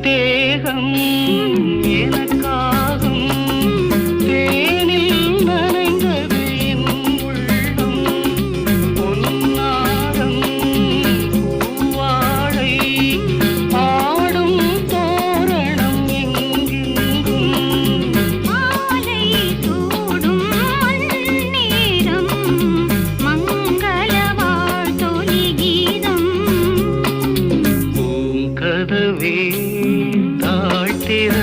தேகம் எனக்காகும் தேனில் நனைந்தது என் உள்ளம் பொன்னாரம் பூவாழை ஆடும் தோரணம் எங்கெங்கும் மாலை சூடும் நேரம் மங்கள வாழ்த்தொலி கீதம் பூங்கதவே தாழ்த்திற